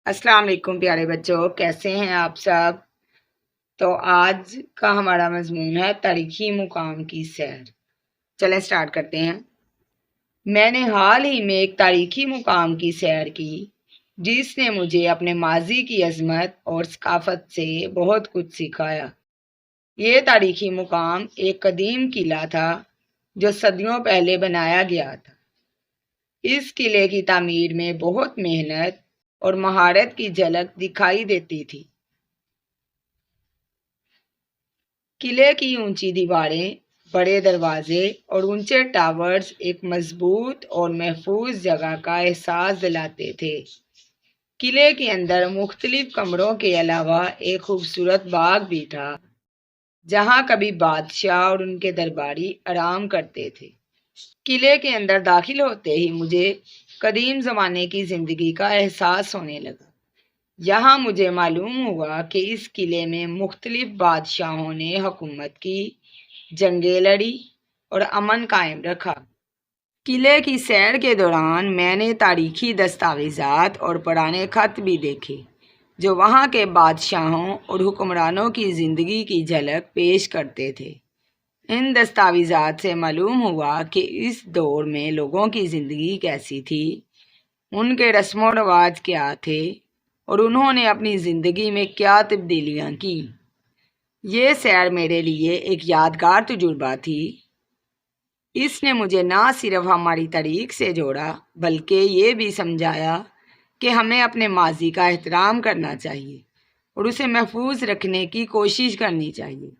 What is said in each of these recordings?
अस्सलाम वालेकुम प्यारे बच्चों, कैसे हैं आप सब। तो आज का हमारा मजमून है तारीखी मुकाम की सैर। चलें स्टार्ट करते हैं। मैंने हाल ही में एक तारीखी मुकाम की सैर की जिसने मुझे अपने माजी की अजमत और सकाफत से बहुत कुछ सिखाया। ये तारीखी मुकाम एक कदीम किला था जो सदियों पहले बनाया गया था। इस किले की तामीर में बहुत मेहनत और महारत की झलक दिखाई देती थी। किले की ऊंची दीवारें, बड़े दरवाजे और ऊंचे टावर्स एक मजबूत और महफूज जगह का एहसास दिलाते थे। किले के अंदर मुख्तलिफ कमरों के अलावा एक खूबसूरत बाग भी था जहां कभी बादशाह और उनके दरबारी आराम करते थे। किले के अंदर दाखिल होते ही मुझे कदीम ज़माने की ज़िंदगी का एहसास होने लगा। यहाँ मुझे मालूम हुआ कि इस किले में मुख्तलिफ बादशाहों ने हुकूमत की, जंगें लड़ी और अमन कायम रखा। किले की सैर के दौरान मैंने तारीखी दस्तावेज़ात और पुराने खत भी देखे जो वहाँ के बादशाहों और हुक्मरानों की ज़िंदगी की झलक पेश करते थे। इन दस्तावेज़ात से मालूम हुआ कि इस दौर में लोगों की ज़िंदगी कैसी थी, उनके रस्म व रवाज क्या थे और उन्होंने अपनी ज़िंदगी में क्या तब्दीलियाँ की। ये सैर मेरे लिए एक यादगार तजुर्बा थी। इसने मुझे ना सिर्फ हमारी तारीख से जोड़ा बल्कि ये भी समझाया कि हमें अपने माजी का एहतराम करना चाहिए और उसे महफूज रखने की कोशिश करनी चाहिए,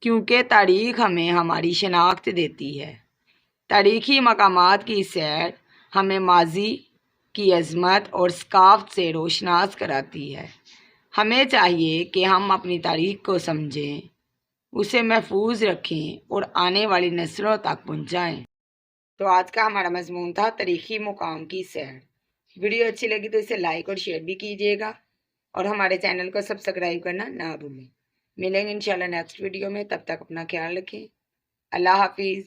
क्योंकि तारीख हमें हमारी शनाख्त देती है। तारीखी मकामात की सैर हमें माजी की अज़मत और सकाफ़त से रोशनास कराती है। हमें चाहिए कि हम अपनी तारीख को समझें, उसे महफूज रखें और आने वाली नस्लों तक पहुँचाएँ। तो आज का हमारा मजमून था तारीखी मुकाम की सैर। वीडियो अच्छी लगी तो इसे लाइक और शेयर भी कीजिएगा और हमारे चैनल को सब्सक्राइब करना ना भूलें। मिलेंगे इंशाल्लाह नेक्स्ट वीडियो में, तब तक अपना ख्याल रखें। अल्लाह हाफिज़।